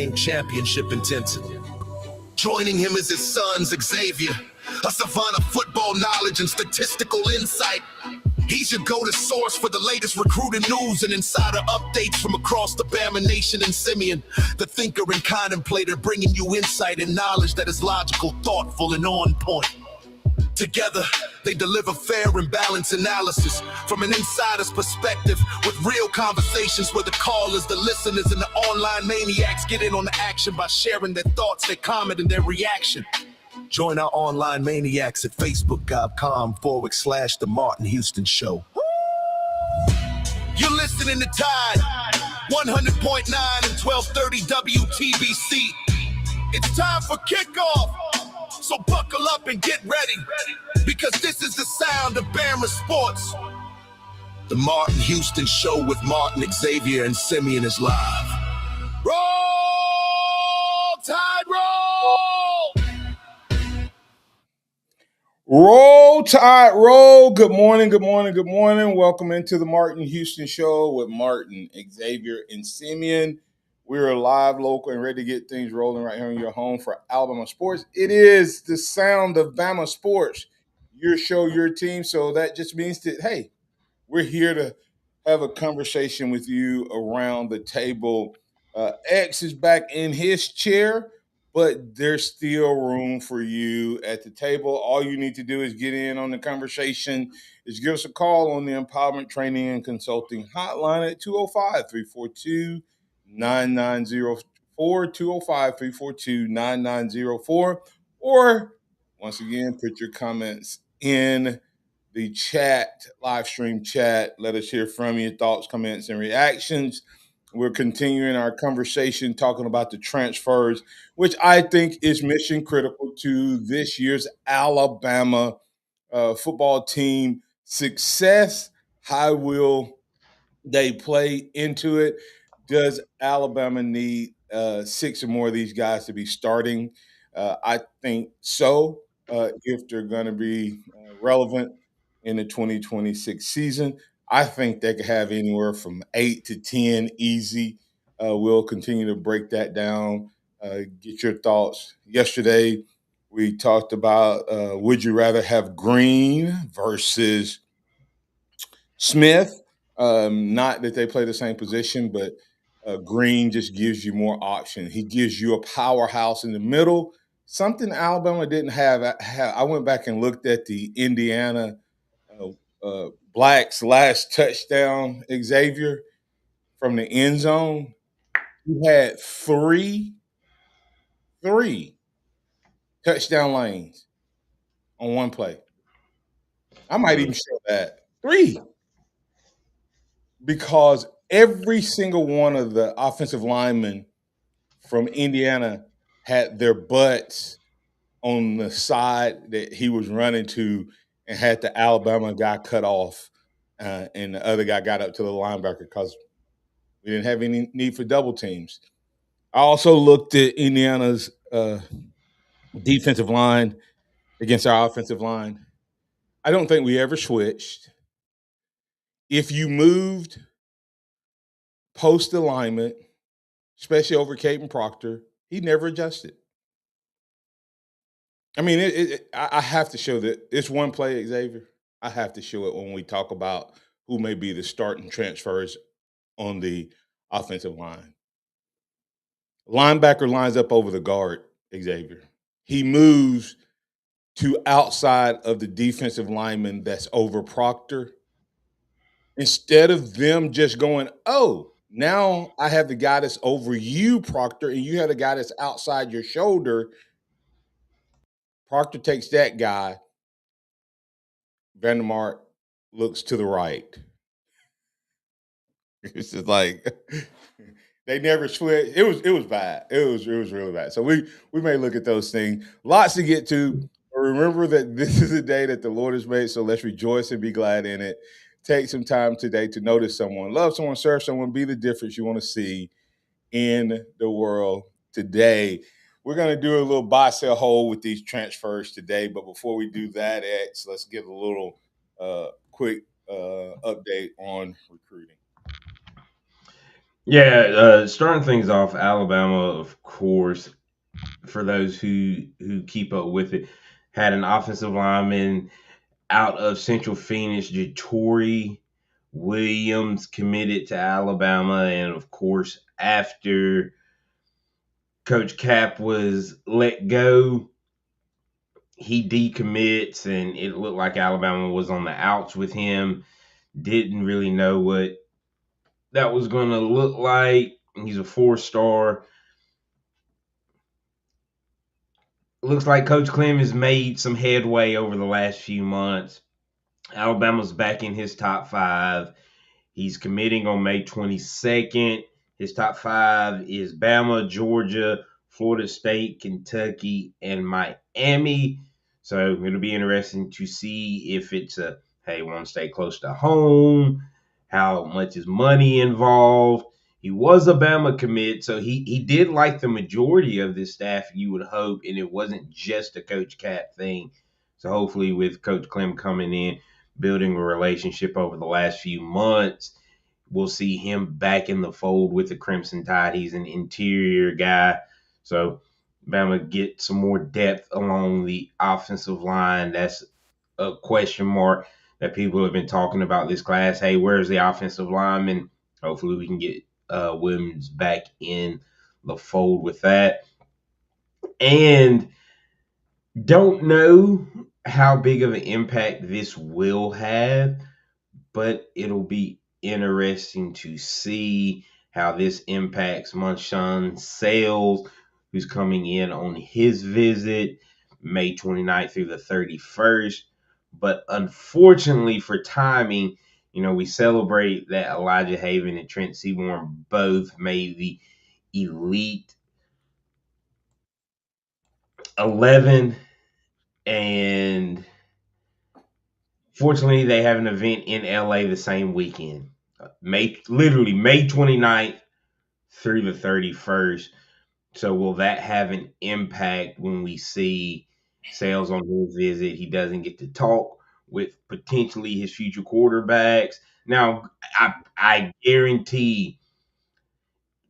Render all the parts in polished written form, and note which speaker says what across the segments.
Speaker 1: championship intensity. Joining him is his sons, Xavier, a savant of football knowledge and statistical insight. He's your go-to source for the latest recruiting news and insider updates from across the Bama Nation, and Simeon, the thinker and contemplator, bringing you insight and knowledge that is logical, thoughtful, and on point. Together, they deliver fair and balanced analysis from an insider's perspective with real conversations where the callers, the listeners, and the online maniacs get in on the action by sharing their thoughts, their comment, and their reaction. Join our online maniacs at facebook.com/The Martin Houston Show. You're listening to Tide 100.9 and 1230 WTBC. It's time for kickoff. So buckle up and get ready, because this is the sound of Bama sports. The Martin Houston Show with Martin, Xavier, and Simeon is live. Roll, Tide, roll!
Speaker 2: Roll, Tide, roll. Good morning, good morning, good morning. Welcome into the Martin Houston Show with Martin, Xavier, and Simeon. We're live, local, and ready to get things rolling right here in your home for Alabama sports. It is the sound of Bama sports, your show, your team. So that just means that, hey, we're here to have a conversation with you around the table. X is back in his chair, but there's still room for you at the table. All you need to do is get in on the conversation, is give us a call on the Empowerment Training and Consulting Hotline at 205-342-9904, 205-342-9904, or once again, put your comments in the chat, live stream chat. Let us hear from you, thoughts, comments, and reactions. We're continuing our conversation talking about the transfers, which I think is mission critical to this year's Alabama football team success. How will they play into it? Does Alabama need six or more of these guys to be starting? I think so, if they're going to be relevant in the 2026 season. I think they could have anywhere from 8 to 10 easy. We'll continue to break that down, get your thoughts. Yesterday, we talked about would you rather have Green versus Smith? Not that they play the same position, but Green just gives you more options. He gives you a powerhouse in the middle, something Alabama didn't have. I went back and looked at the Indiana Black's last touchdown, Xavier, from the end zone. He had three touchdown lanes on one play. I might even show that. Three. Because every single one of the offensive linemen from Indiana had their butts on the side that he was running to and had the Alabama guy cut off, and the other guy got up to the linebacker because we didn't have any need for double teams. I also looked at Indiana's defensive line against our offensive line. I don't think we ever switched. If you moved post alignment, especially over Caden Proctor, he never adjusted. I mean, I have to show that it's one play, Xavier. I have to show it when we talk about who may be the starting transfers on the offensive line. Linebacker lines up over the guard, Xavier. He moves to outside of the defensive lineman that's over Proctor. Instead of them just going, oh, now I have the guy that's over you, Proctor, and you have the guy that's outside your shoulder. Proctor takes that guy. Vandermark looks to the right. It's just like they never switched. It was bad. It was really bad. So we may look at those things. Lots to get to. But remember that this is a day that the Lord has made, so let's rejoice and be glad in it. Take some time today to notice someone, love someone, serve someone, be the difference you want to see in the world today. We're going to do a little buy, sell, hold with these transfers today. But before we do that, X, let's give a little quick update on recruiting.
Speaker 3: Yeah, starting things off, Alabama, of course, for those who keep up with it, had an offensive lineman out of Central Phoenix, Jatori Williams, committed to Alabama, and of course, after Coach Cap was let go, he decommits, and it looked like Alabama was on the outs with him. Didn't really know what that was going to look like. He's a 4-star. Looks like Coach Clem has made some headway over the last few months. Alabama's back in his top five. He's committing on May 22nd. His top five is Bama, Georgia, Florida State, Kentucky, and Miami. So it'll be interesting to see if it's a, hey, want to stay close to home, how much is money involved. He was a Bama commit, so he did like the majority of this staff, you would hope, and it wasn't just a Coach Cat thing. So hopefully, with Coach Clem coming in, building a relationship over the last few months, we'll see him back in the fold with the Crimson Tide. He's an interior guy, so Bama get some more depth along the offensive line. That's a question mark that people have been talking about this class. Hey, where's the offensive lineman? Hopefully, we can get Williams back in the fold with that. And don't know how big of an impact this will have, but it'll be interesting to see how this impacts Munshan Sales, who's coming in on his visit May 29th through the 31st. But unfortunately for timing, we celebrate that Elijah Haven and Trent Seaborn both made the Elite 11, and fortunately they have an event in LA the same weekend. May 29th through the 31st. So will that have an impact when we see Sales on his visit? He doesn't get to talk with potentially his future quarterbacks. Now, I guarantee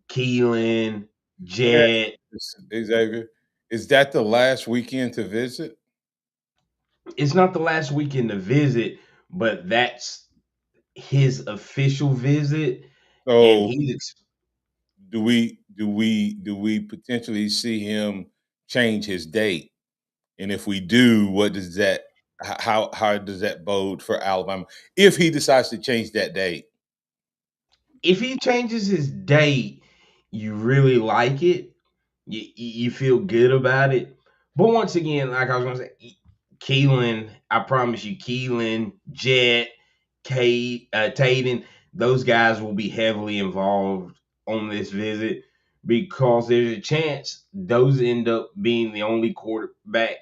Speaker 3: Keelan,
Speaker 2: Yeah,
Speaker 3: Jet,
Speaker 2: Xavier. Is that the last weekend to visit?
Speaker 3: it's not the last weekend to visit, but that's his official visit, and
Speaker 2: So
Speaker 3: he's
Speaker 2: do we potentially see him change his date? And if we do, what does that how does that bode for Alabama if he decides to change that date?
Speaker 3: if he changes his date, you really like it. You feel good about it. But once again, like I was gonna say, Keelan, I promise you, Keelan, Jet, Kate, Taden, those guys will be heavily involved on this visit because there's a chance those end up being the only quarterbacks.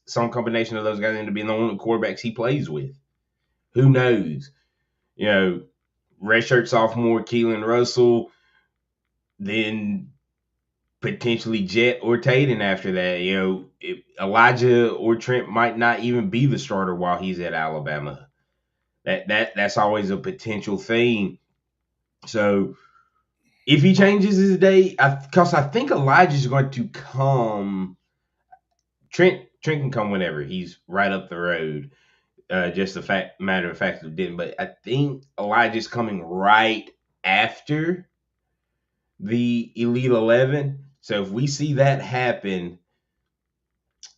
Speaker 3: Some combination of those guys end up being the only quarterbacks he plays with. Who knows? You know, redshirt sophomore Keelan Russell, then potentially Jet or Tatum after that. Elijah or Trent might not even be the starter while he's at Alabama. That's always a potential thing. So if he changes his date, because I think Elijah's going to come. Trent can come whenever. He's right up the road. Just the matter of fact of didn't. But I think Elijah's coming right after the Elite 11. So if we see that happen,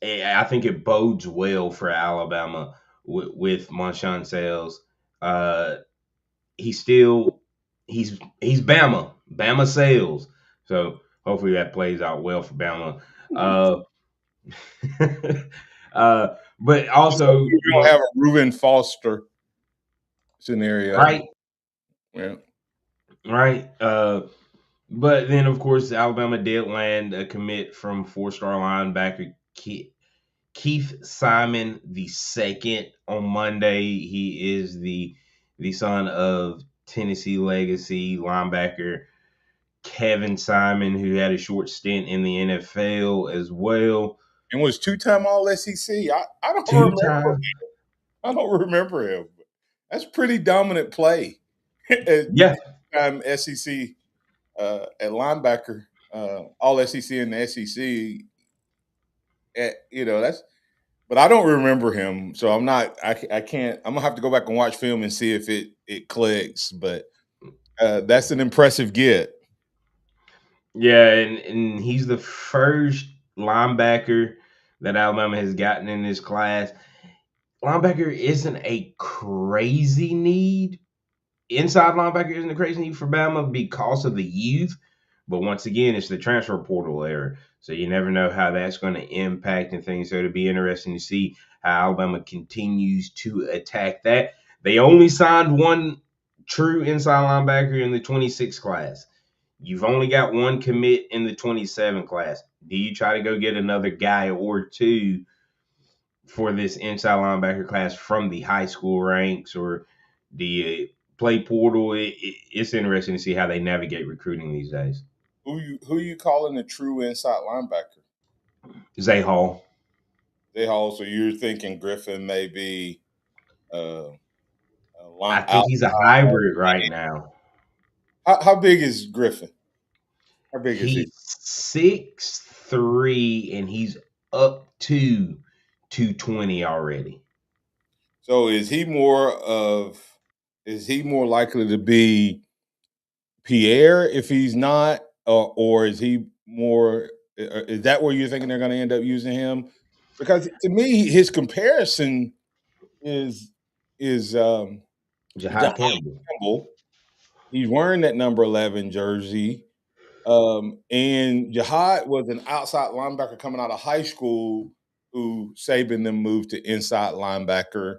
Speaker 3: I think it bodes well for Alabama with Marshawn Sales. Uh, he's still he's Bama Sales, so hopefully that plays out well for Bama. Uh, but
Speaker 2: So
Speaker 3: also,
Speaker 2: we don't have a Reuben Foster scenario.
Speaker 3: right,
Speaker 2: Yeah.
Speaker 3: right. But then of course Alabama did land a commit from 4-star linebacker Keith Simon the second on Monday. He is the son of Tennessee legacy linebacker Kevin Simon, who had a short stint in the NFL as well.
Speaker 2: And was two-time All SEC. I don't
Speaker 3: Two
Speaker 2: remember.
Speaker 3: time,
Speaker 2: I don't remember him. That's pretty dominant play at
Speaker 3: yeah,
Speaker 2: two-time SEC. at linebacker, all SEC and the SEC. That's. But I don't remember him, so I'm not. I can't. I'm gonna have to go back and watch film and see if it clicks. But that's an impressive get.
Speaker 3: Yeah, and he's the first linebacker that Alabama has gotten in this class. Linebacker isn't a crazy need. Inside linebacker isn't a crazy need for Bama because of the youth. But once again, it's the transfer portal era. So you never know how that's going to impact and things. So it'll be interesting to see how Alabama continues to attack that. They only signed one true inside linebacker in the 26 class. You've only got one commit in the 27 class. Do you try to go get another guy or two for this inside linebacker class from the high school ranks, or do you play portal? It's interesting to see how they navigate recruiting these days.
Speaker 2: Who you calling a true inside linebacker?
Speaker 3: Zay Hall.
Speaker 2: Zay Hall. So you're thinking Griffin may be
Speaker 3: I think he's a hybrid right now.
Speaker 2: How big is Griffin? How big is he?
Speaker 3: He's 6'3", and he's up to 220 already.
Speaker 2: So is he more likely to be Pierre if he's not, or is he more? Is that where you're thinking they're going to end up using him? Because to me, his comparison is
Speaker 3: Jahad
Speaker 2: Campbell. He's wearing that number 11 jersey. And Jahad was an outside linebacker coming out of high school who Saban then moved to inside linebacker.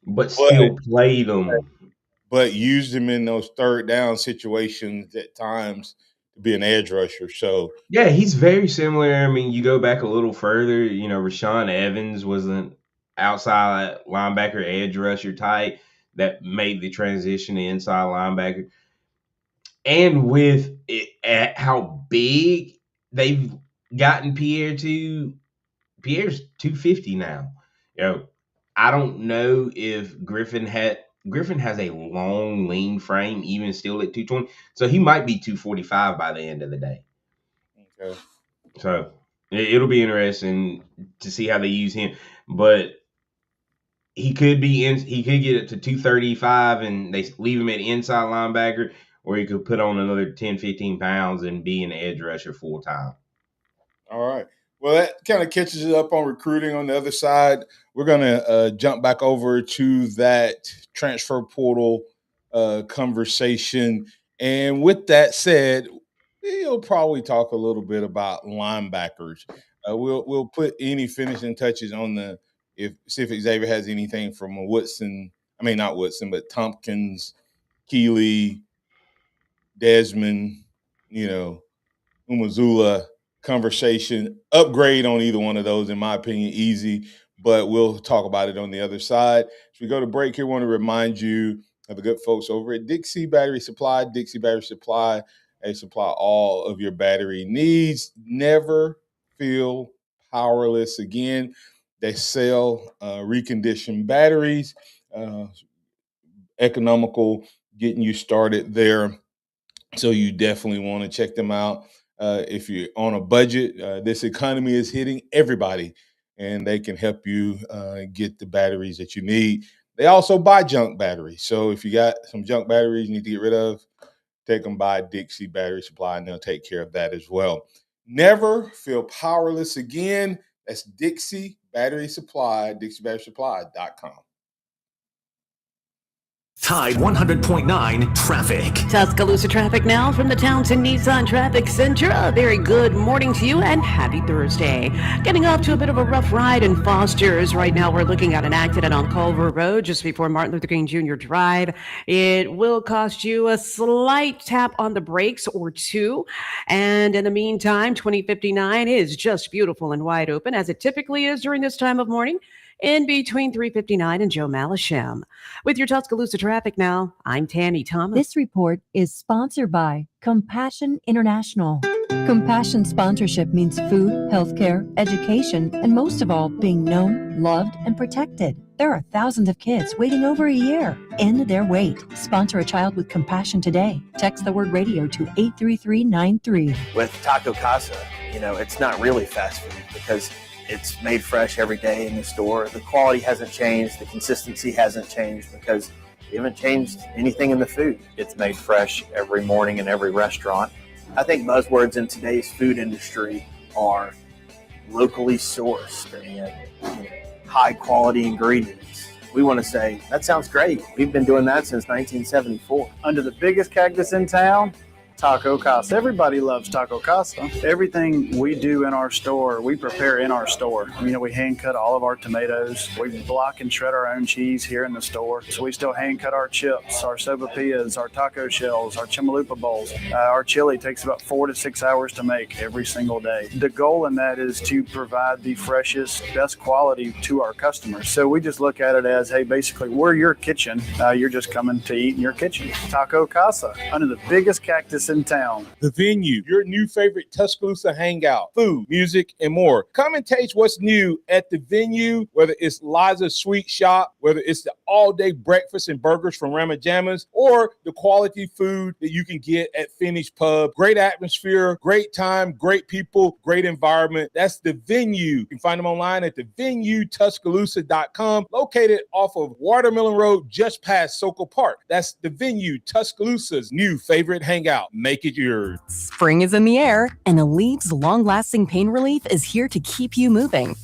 Speaker 3: But still played him.
Speaker 2: But used him in those third down situations at times to be an edge rusher. So
Speaker 3: yeah, he's very similar. I mean, you go back a little further, Rashaan Evans was an outside linebacker, edge rusher type that made the transition to inside linebacker. And with it, at how big they've gotten Pierre's 250 now. I don't know if Griffin has a long, lean frame, even still at 220. So he might be 245 by the end of the day.
Speaker 2: Okay.
Speaker 3: So it'll be interesting to see how they use him. But he could get it to 235 and they leave him at inside linebacker, or he could put on another 10, 15 pounds and be an edge rusher full time.
Speaker 2: All right. Well, that kind of catches it up on recruiting on the other side. We're going to jump back over to that transfer portal conversation. And with that said, we'll probably talk a little bit about linebackers. We'll put any finishing touches on see if Xavier has anything from not Woodson, but Tompkins, Keeley, Desmond, Umazula conversation. Upgrade on either one of those, in my opinion, easy, but we'll talk about it on the other side. As we go to break here, I want to remind you of the good folks over at Dixie Battery Supply. Dixie Battery Supply, they supply all of your battery needs. Never feel powerless again. They sell reconditioned batteries, economical, getting you started there. So you definitely want to check them out. If you're on a budget, this economy is hitting everybody, and they can help you get the batteries that you need. They also buy junk batteries. So if you got some junk batteries you need to get rid of, take them by Dixie Battery Supply, and they'll take care of that as well. Never feel powerless again. That's Dixie Battery Supply, DixieBatterySupply.com.
Speaker 4: Tide 100.9 traffic.
Speaker 5: Tuscaloosa traffic now from the Townsend Nissan Traffic Center. A very good morning to you and happy Thursday. Getting off to a bit of a rough ride in Foster's. Right now we're looking at an accident on Culver Road just before Martin Luther King Jr. Drive. It will cost you a slight tap on the brakes or two. And in the meantime, 2059 is just beautiful and wide open as it typically is during this time of morning, in between 359 and Joe Malisham. With your Tuscaloosa traffic now, I'm Tammy Thomas.
Speaker 6: This report is sponsored by Compassion International. Compassion sponsorship means food, healthcare, education, and most of all, being known, loved, and protected. There are thousands of kids waiting over a year. End their wait. Sponsor a child with compassion today. Text the word radio to 83393.
Speaker 7: With Taco Casa, it's not really fast food because it's made fresh every day in the store. The quality hasn't changed. The consistency hasn't changed because we haven't changed anything in the food. It's made fresh every morning in every restaurant. I think buzzwords in today's food industry are locally sourced and high quality ingredients. We want to say, that sounds great. We've been doing that since 1974.
Speaker 8: Under the biggest cactus in town, Taco Casa. Everybody loves Taco Casa. Everything we do in our store, we prepare in our store. We hand cut all of our tomatoes. We block and shred our own cheese here in the store. So we still hand cut our chips, our sopapillas, our taco shells, our chimalupa bowls. Our chili takes about 4 to 6 hours to make every single day. The goal in that is to provide the freshest, best quality to our customers. So we just look at it as, hey, basically, we're your kitchen. You're just coming to eat in your kitchen. Taco Casa, under the biggest cactus in town.
Speaker 2: The Venue, your new favorite Tuscaloosa hangout, food, music, and more. Come and taste what's new at The Venue, whether it's Liza's Sweet Shop, whether it's the all-day breakfast and burgers from Ramajama's, or the quality food that you can get at Finish Pub. Great atmosphere, great time, great people, great environment. That's The Venue. You can find them online at thevenuetuscaloosa.com, located off of Watermelon Road, just past Sokol Park. That's The Venue, Tuscaloosa's new favorite hangout. Make it yours.
Speaker 9: Spring is in the air, and Aleve long-lasting pain relief is here to keep you moving.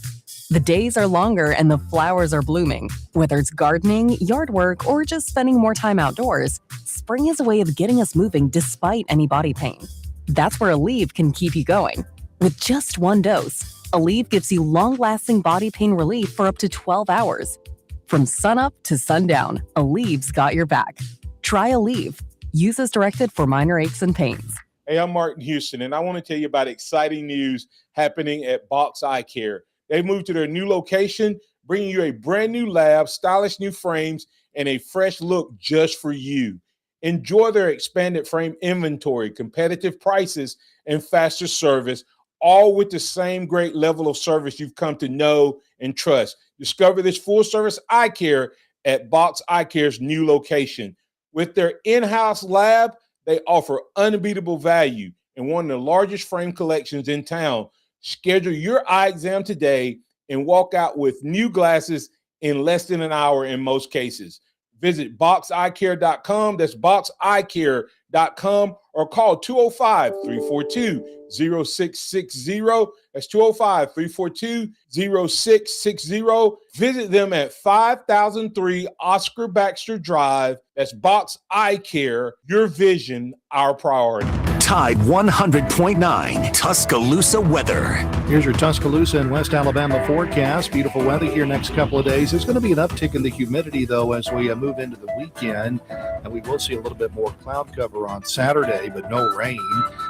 Speaker 9: The days are longer and the flowers are blooming. Whether it's gardening, yard work, or just spending more time outdoors, spring is a way of getting us moving despite any body pain. That's where Aleve can keep you going. With just one dose, Aleve gives you long-lasting body pain relief for up to 12 hours. From sunup to sundown, Aleve's got your back. Try Aleve. Use as directed for minor aches and pains.
Speaker 2: Hey, I'm Martin Houston, and I want to tell you about exciting news happening at Box Eye Care. They've moved to their new location, bringing you a brand new lab, stylish new frames, and a fresh look just for you. Enjoy their expanded frame inventory, competitive prices, and faster service, all with the same great level of service you've come to know and trust. Discover this full-service eye care at Box Eye Care's new location. With their in-house lab, they offer unbeatable value and one of the largest frame collections in town. Schedule your eye exam today and walk out with new glasses in less than an hour in most cases. Visit boxeyecare.com. That's boxeyecare.com, or call 205-342-0660. That's 205-342-0660. Visit them at 5003 Oscar Baxter Drive. That's Box Eye Care. Your vision, our priority.
Speaker 4: Tide 100.9 Tuscaloosa weather.
Speaker 10: Here's your Tuscaloosa and West Alabama forecast. Beautiful weather here next couple of days. There's going to be an uptick in the humidity, though, as we move into the weekend. And we will see a little bit more cloud cover on Saturday, but no rain.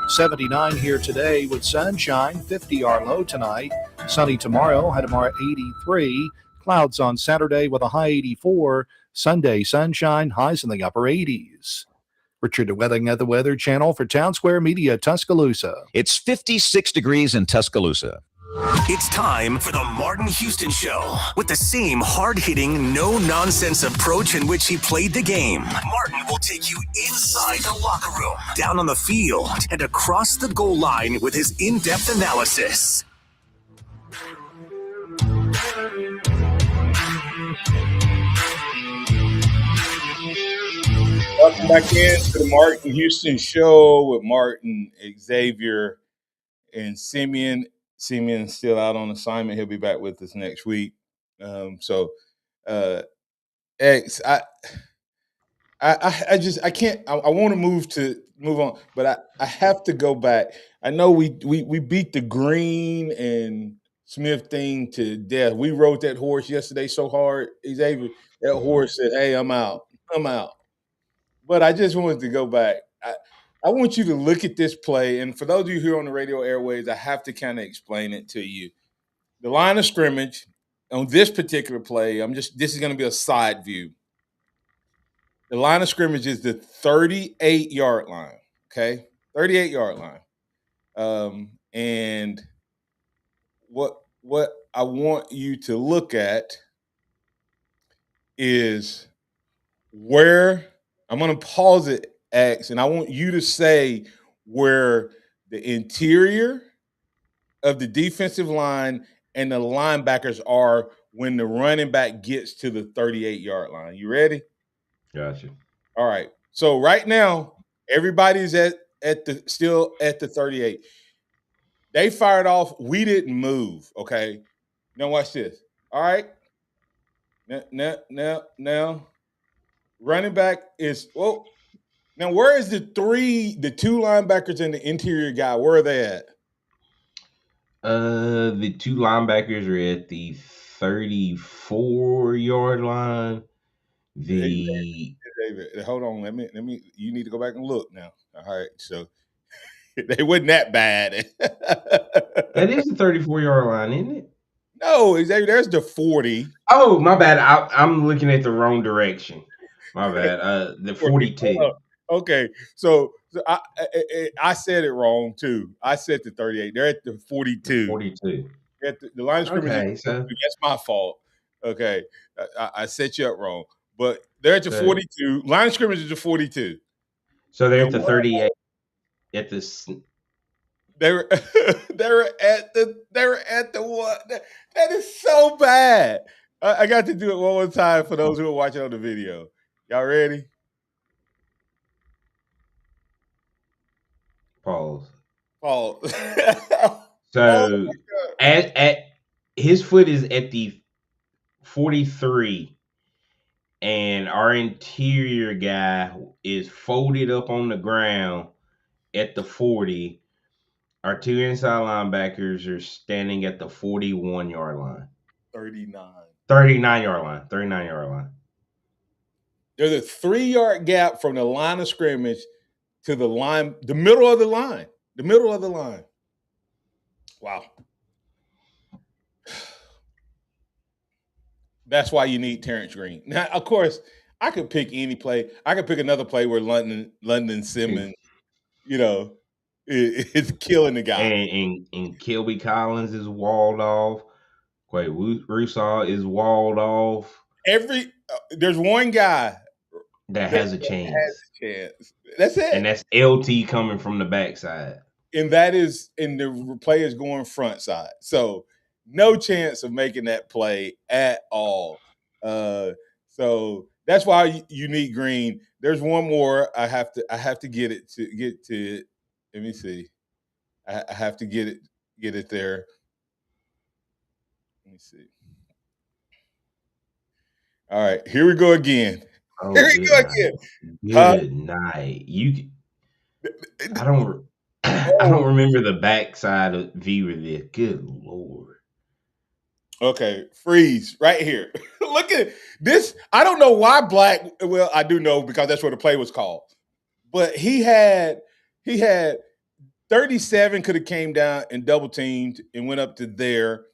Speaker 10: 79 here today with sunshine. 50 our low tonight. Sunny tomorrow. High tomorrow 83. Clouds on Saturday with a high 84. Sunday sunshine. Highs in the upper 80s. Richard DeWething at the Weather Channel for Town Square Media, Tuscaloosa.
Speaker 11: It's 56 degrees in Tuscaloosa.
Speaker 4: It's time for the Martin Houston Show. With the same hard-hitting, no-nonsense approach in which he played the game, Martin will take you inside the locker room, down on the field, and across the goal line with his in-depth analysis.
Speaker 2: Welcome back in to the Martin Houston Show with Martin, Xavier, and Simeon. Simeon's still out on assignment. He'll be back with us next week. X, I can't. I want to move on, but I have to go back. I know we beat the Green and Smith thing to death. We rode that horse yesterday so hard, Xavier. That horse said, "Hey, I'm out. I'm out." But I just wanted to go back. I want you to look at this play, and for those of you here on the radio airways, I have to kind of explain it to you. The line of scrimmage on this particular play, this is going to be a side view. The line of scrimmage is the 38-yard line, okay? 38-yard line. And what I want you to look at is where I'm going to pause it, X, and I want you to say where the interior of the defensive line and the linebackers are when the running back gets to the 38-yard line. You ready?
Speaker 3: Gotcha.
Speaker 2: All right. So right now, everybody's still at the 38. They fired off. We didn't move. Okay. Now watch this. All right. Now, running back is now where is the two linebackers and the interior guy? Where are they at?
Speaker 3: The two linebackers are at the 34-yard line.
Speaker 2: Hold on. Let me. You need to go back and look now. All right. So they wasn't that bad.
Speaker 3: That is the 34-yard line, isn't it?
Speaker 2: No, there's the 40.
Speaker 3: Oh, my bad. I'm looking at the wrong direction. My bad. The 42.
Speaker 2: Okay, so I said it wrong too. I said the 38. They're at the 42.
Speaker 3: 42.
Speaker 2: At the line of scrimmage.
Speaker 3: Okay, so
Speaker 2: that's my fault. Okay, I set you up wrong. But they're at the 42. Line of scrimmage is the 42.
Speaker 3: So they're at the 38. At the
Speaker 2: they were at the one. That is so bad. I got to do it one more time for those who are watching on the video. Y'all ready?
Speaker 3: Pause.
Speaker 2: So
Speaker 3: at his foot is at the 43, and our interior guy is folded up on the ground at the 40. Our two inside linebackers are standing at the 41-yard line. 39-yard line. 39-yard line.
Speaker 2: There's a 3-yard gap from the line of scrimmage to the line, the middle of the line. The middle of the line. Wow. That's why you need Terrence Green. Now, of course, I could pick any play. I could pick another play where London Simeon, is killing the guy.
Speaker 3: And Kelby Collins is walled off. Quay Russaw is walled off.
Speaker 2: There's one guy
Speaker 3: that has a chance.
Speaker 2: That's it.
Speaker 3: And that's LT coming from the backside.
Speaker 2: And the play is going front side. So no chance of making that play at all. So that's why you need Green. There's one more. I have to get to. Let me see. I have to get it there. Let me see. All right, here we go again.
Speaker 3: Oh,
Speaker 2: here we go again.
Speaker 3: Good night. I don't remember the backside view of this. Good Lord.
Speaker 2: Okay, freeze right here. Look at this. I don't know why Black. Well, I do know because that's what the play was called. But he had 37 could have came down and double teamed and went up to there.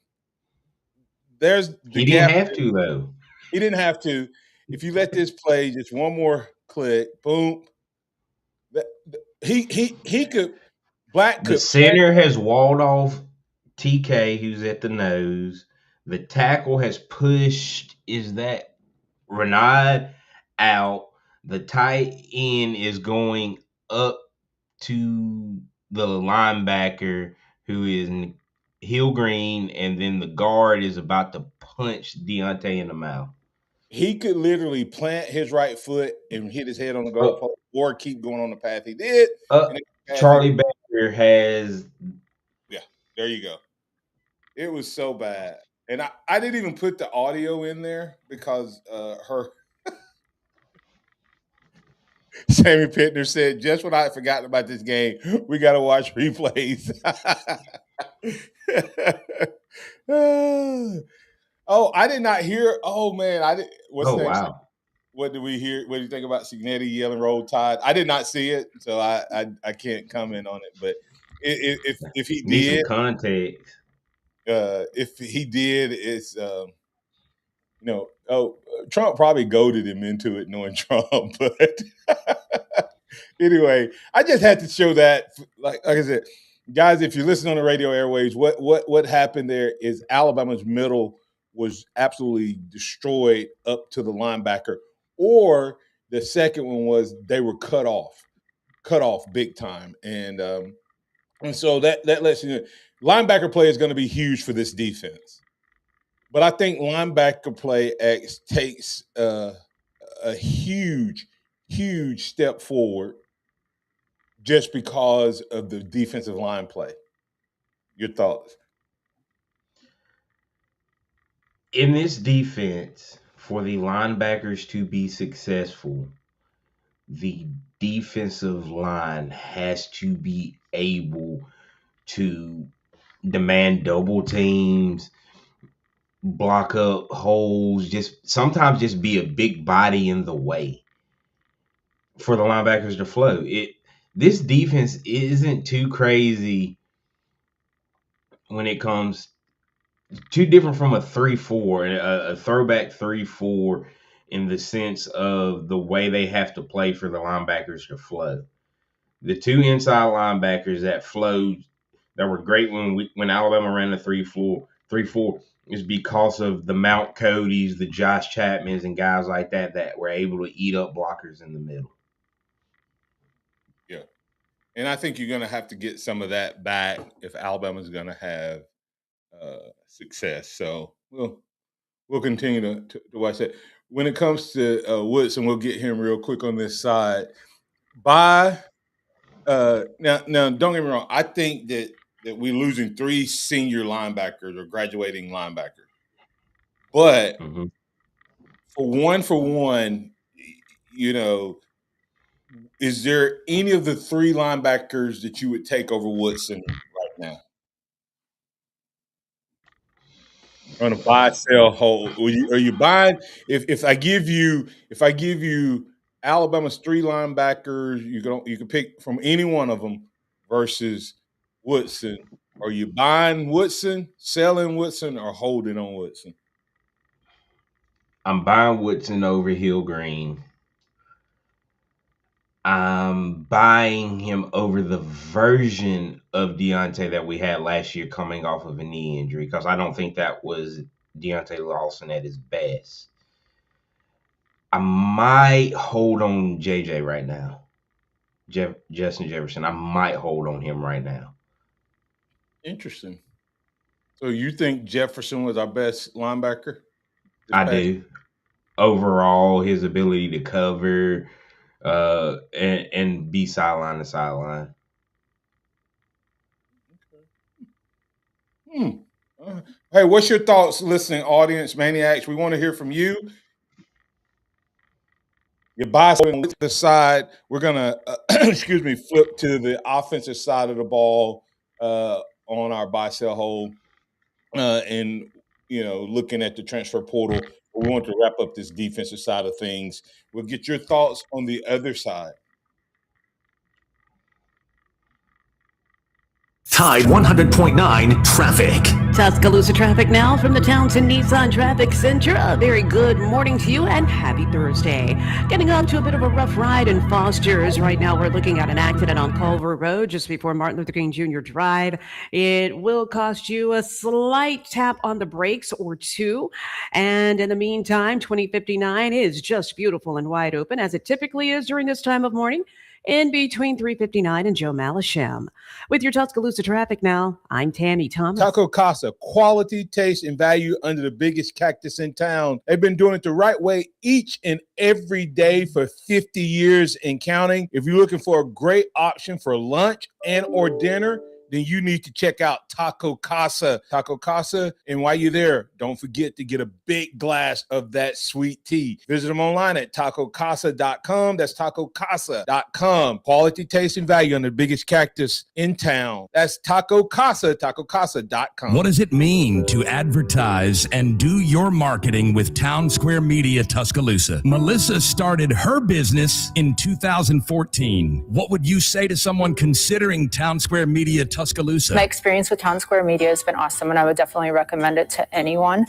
Speaker 3: He didn't have to though.
Speaker 2: He didn't have to. If you let this play, just one more click, boom. He could. Black could.
Speaker 3: The center has walled off TK, who's at the nose. The tackle has pushed. Is that Renard out? The tight end is going up to the linebacker, who is Hill Green, and then the guard is about to punch Deontay in the mouth.
Speaker 2: He could literally plant his right foot and hit his head on the goalpost, or keep going on the path he did.
Speaker 3: Charlie Baker has.
Speaker 2: Yeah, there you go. It was so bad. And I didn't even put the audio in there because her Sammy Pittner said, just when I had forgotten about this game, we got to watch replays. Oh, I did not hear. Oh, man.
Speaker 3: Wow.
Speaker 2: What did we hear? What do you think about Signetti yelling Roll Tide? I did not see it, so I can't comment on it. But if he did.
Speaker 3: Some context.
Speaker 2: If he did, it's Trump probably goaded him into it, knowing Trump. But anyway, I just had to show that. Like I said, guys, if you listen on the radio airwaves, what happened there is Alabama's middle was absolutely destroyed up to the linebacker, or the second one was they were cut off big time. And so that lets you know linebacker play is going to be huge for this defense. But I think linebacker play takes a huge step forward just because of the defensive line play. Your thoughts?
Speaker 3: In this defense, for the linebackers to be successful, the defensive line has to be able to demand double teams, block up holes, sometimes just be a big body in the way for the linebackers to flow. This defense isn't too crazy when it comes too different from a 3-4, a throwback 3-4 in the sense of the way they have to play for the linebackers to flow. The two inside linebackers that flowed, that were great when Alabama ran the 3-4 is because of the Mount Codys, the Josh Chapmans, and guys like that were able to eat up blockers in the middle.
Speaker 2: Yeah. And I think you're going to have to get some of that back if Alabama's going to have success. So we'll continue to watch that. When it comes to Woodson, we'll get him real quick on this side. Now, don't get me wrong. I think that we're losing 3 senior linebackers or graduating linebackers. But for one, you know, is there any of the 3 linebackers that you would take over Woodson right now? On a buy, sell, hold. Are you buying? If I give you Alabama's 3 linebackers, you can pick from any one of them versus Woodson. Are you buying Woodson, selling Woodson, or holding on Woodson?
Speaker 3: I'm buying Woodson over Hill Green. I'm buying him over the version of Deontay that we had last year coming off of a knee injury, because I don't think that was Deontay Lawson at his best. I might hold on JJ right now. Justin Jefferson. I might hold on him right now.
Speaker 2: Interesting. So you think Jefferson was our best linebacker?
Speaker 3: I do. Overall, his ability to cover and be sideline to sideline.
Speaker 2: Hey, what's your thoughts, listening audience, maniacs? We want to hear from you. Your buy on the side. We're gonna flip to the offensive side of the ball on our buy sell hold, and looking at the transfer portal. We want to wrap up this defensive side of things. We'll get your thoughts on the other side.
Speaker 4: Tide 100.9 traffic.
Speaker 5: Tuscaloosa traffic now from the Townsend Nissan Traffic Center. A very good morning to you and happy Thursday. Getting up to a bit of a rough ride in Foster's. Right now we're looking at an accident on Culver Road just before Martin Luther King Jr. Drive. It will cost you a slight tap on the brakes or 2. And in the meantime, 2059 is just beautiful and wide open as it typically is during this time of morning, in between 359 and Joe Malisham. With your Tuscaloosa traffic now, I'm Tammy Thomas.
Speaker 2: Taco Casa, quality, taste, and value under the biggest cactus in town. They've been doing it the right way each and every day for 50 years and counting. If you're looking for a great option for lunch and or dinner, then you need to check out Taco Casa. Taco Casa, and while you're there, don't forget to get a big glass of that sweet tea. Visit them online at tacocasa.com. That's tacocasa.com. Quality, taste, and value on the biggest cactus in town. That's Taco Casa, tacocasa.com.
Speaker 12: What does it mean to advertise and do your marketing with Town Square Media Tuscaloosa? Melissa started her business in 2014. What would you say to someone considering Town Square Media Tuscaloosa?
Speaker 13: My experience with Town Square Media has been awesome, and I would definitely recommend it to anyone.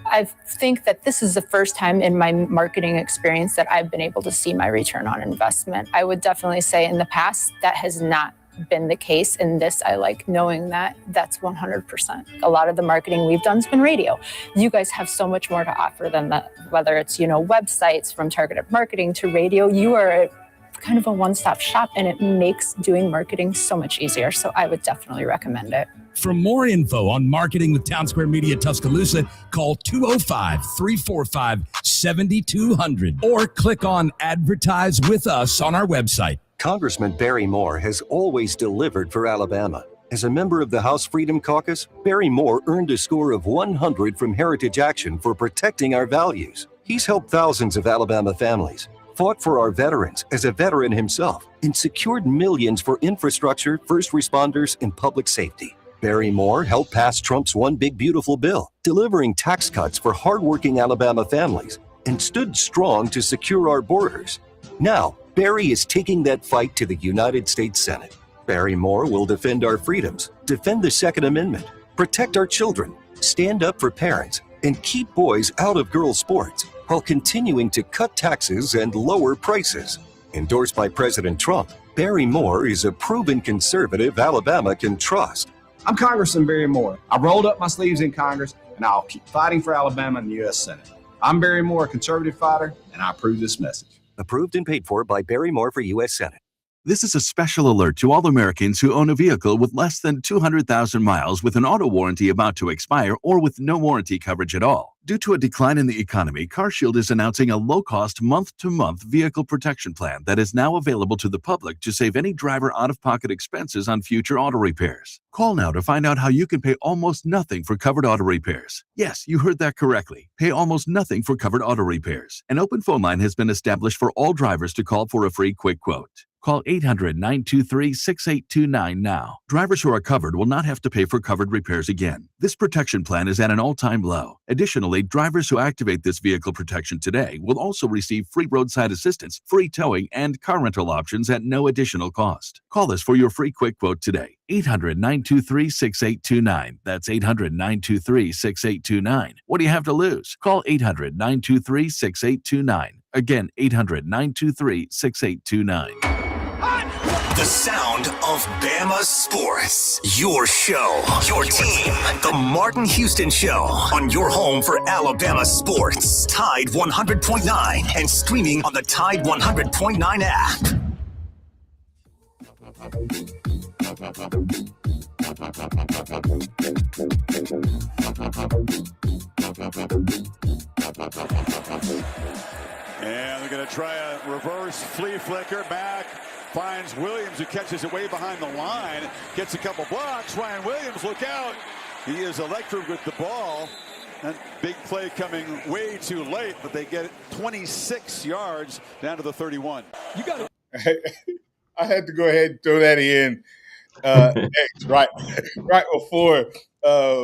Speaker 13: I think that this is the first time in my marketing experience that I've been able to see my return on investment. I would definitely say in the past that has not been the case. In this, I like knowing that that's 100%. A lot of the marketing we've done has been radio. You guys have so much more to offer than that, whether it's, websites, from targeted marketing to radio. You are kind of a one-stop shop, and it makes doing marketing so much easier. So I would definitely recommend it.
Speaker 12: For more info on marketing with Town Square Media Tuscaloosa, call 205-345-7200 or click on Advertise with Us on our website.
Speaker 14: Congressman Barry Moore has always delivered for Alabama. As a member of the House Freedom Caucus, Barry Moore earned a score of 100 from Heritage Action for protecting our values. He's helped thousands of Alabama families, fought for our veterans as a veteran himself, and secured millions for infrastructure, first responders, and public safety. Barry Moore helped pass Trump's One Big Beautiful Bill, delivering tax cuts for hardworking Alabama families, and stood strong to secure our borders. Now, Barry is taking that fight to the United States Senate. Barry Moore will defend our freedoms, defend the Second Amendment, protect our children, stand up for parents, and keep boys out of girls' sports, while continuing to cut taxes and lower prices. Endorsed by President Trump, Barry Moore is a proven conservative Alabama can trust.
Speaker 15: I'm Congressman Barry Moore. I rolled up my sleeves in Congress, and I'll keep fighting for Alabama in the U.S. Senate. I'm Barry Moore, a conservative fighter, and I approve this message.
Speaker 14: Approved and paid for by Barry Moore for U.S. Senate.
Speaker 16: This is a special alert to all Americans who own a vehicle with less than 200,000 miles with an auto warranty about to expire or with no warranty coverage at all. Due to a decline in the economy, CarShield is announcing a low-cost month-to-month vehicle protection plan that is now available to the public to save any driver out-of-pocket expenses on future auto repairs. Call now to find out how you can pay almost nothing for covered auto repairs. Yes, you heard that correctly. Pay almost nothing for covered auto repairs. An open phone line has been established for all drivers to call for a free quick quote. Call 800-923-6829 now. Drivers who are covered will not have to pay for covered repairs again. This protection plan is at an all-time low. Additionally, drivers who activate this vehicle protection today will also receive free roadside assistance, free towing, and car rental options at no additional cost. Call us for your free quick quote today. 800-923-6829. That's 800-923-6829. What do you have to lose? Call 800-923-6829. Again, 800-923-6829.
Speaker 4: The sound of Bama sports. Your show, your team. The Martin Houston Show on your home for Alabama sports. Tide 100.9 and streaming on the Tide 100.9 app.
Speaker 17: And they're going to try a reverse flea flicker back. Finds Williams, who catches it way behind the line. Gets a couple blocks. Ryan Williams, look out. He is electric with the ball. That big play coming way too late, but they get it 26 yards down to the 31.
Speaker 2: You got it. I had to go ahead and throw that in right before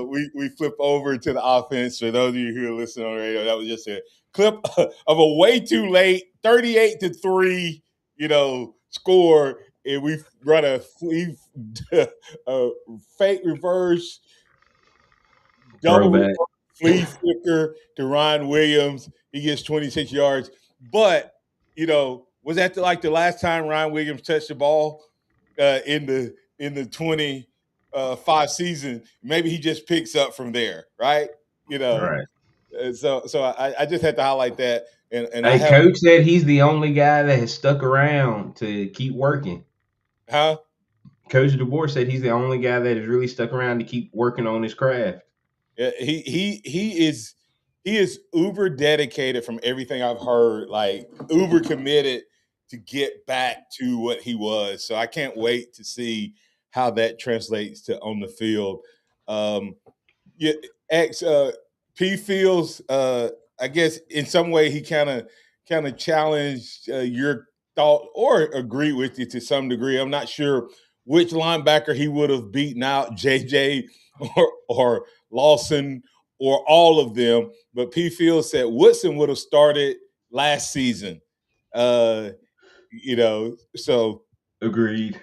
Speaker 2: we flip over to the offense. For those of you who are listening on the radio, that was just a clip of a way too late 38-3, score, and we run a fake reverse double flea flicker to Ryan Williams. He gets 26 yards. But, was that the last time Ryan Williams touched the ball in the 25 season? Maybe he just picks up from there, right?
Speaker 3: Right.
Speaker 2: So I just had to highlight that. And
Speaker 3: Coach said he's the only guy that has stuck around to keep working.
Speaker 2: Huh?
Speaker 3: Coach DeBoer said he's the only guy that has really stuck around to keep working on his craft.
Speaker 2: Yeah, he is uber dedicated from everything I've heard, like uber committed to get back to what he was. So I can't wait to see how that translates to on the field. P Fields, I guess in some way he kind of challenged your thought or agreed with you to some degree. I'm not sure which linebacker he would have beaten out, JJ or Lawson or all of them. But P Fields said Woodson would have started last season. So
Speaker 3: agreed.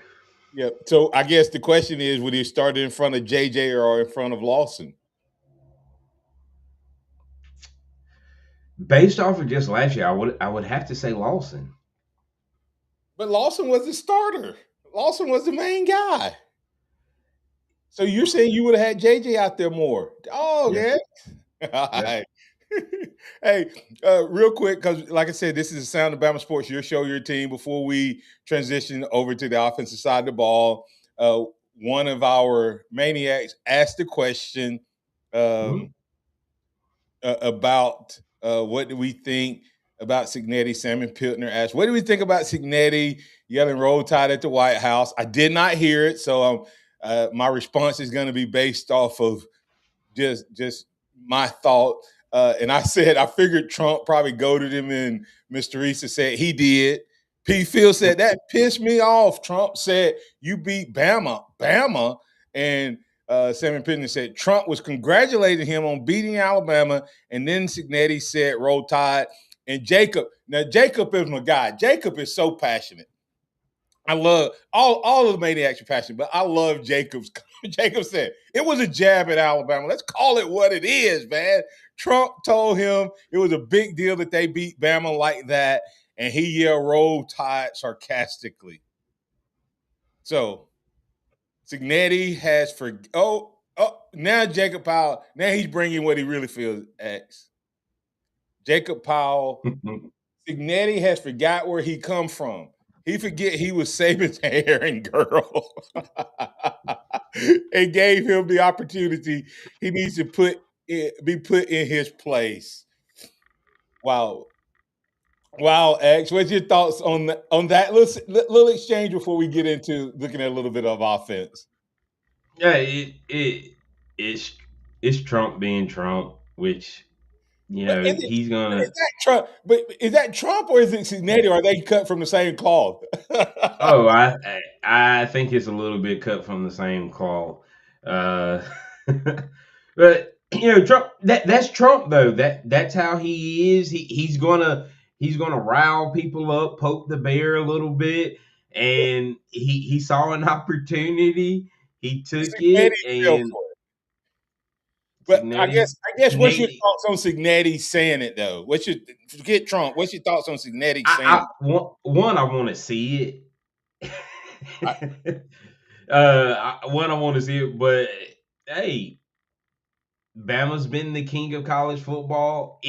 Speaker 2: Yeah. So I guess the question is, would he start in front of JJ or in front of Lawson?
Speaker 3: Based off of just last year, I would have to say Lawson.
Speaker 2: But Lawson was the starter Lawson was the main guy. So you're saying you would have had JJ out there more? Oh,
Speaker 3: Yeah.
Speaker 2: yeah. All right. Hey, real quick, because like I said, this is the Sound of Bama Sports, your show, your team. Before we transition over to the offensive side of the ball, one of our maniacs asked the question about what do we think about Signetti. Salmon Piltner asked, what do we think about Signetti yelling Roll Tide at the White House? I did not hear it, so my response is going to be based off of just my thought. And I said, I figured Trump probably goaded him, and Mr. Issa said he did. P. Phil said, that pissed me off. Trump said, you beat Bama. And Salmon Pitney said, Trump was congratulating him on beating Alabama. And then Signetti said, Roll Tide. And Jacob is my guy. Jacob is so passionate. I love all of the maniacs are passionate, but I love Jacob's. Jacob said it was a jab at Alabama. Let's call it what it is, man. Trump told him it was a big deal that they beat Bama like that, and he yelled Roll Tide sarcastically. So Signetti has now Jacob Powell, now he's bringing what he really feels. X. Jacob Powell, Signetti has forgot where he come from. He forget he was Saban's hair and girl and gave him the opportunity. He needs to be put in his place. Wow, X. What's your thoughts on that little exchange before we get into looking at a little bit of offense?
Speaker 3: Yeah, it's Trump being Trump, which he's gonna.
Speaker 2: Is that Trump? But is that Trump or is it Signetti? Or are they cut from the same cloth?
Speaker 3: Oh, I think it's a little bit cut from the same cloth. But Trump. That's Trump though. That's how he is. He's gonna rile people up, poke the bear a little bit, and he saw an opportunity. He took it, and
Speaker 2: but I guess what's your thoughts on Signetti saying it though? Forget Trump. What's your thoughts on Signetti saying it?
Speaker 3: One, I want to see it. I want to see it, but hey, Bama's been the king of college football.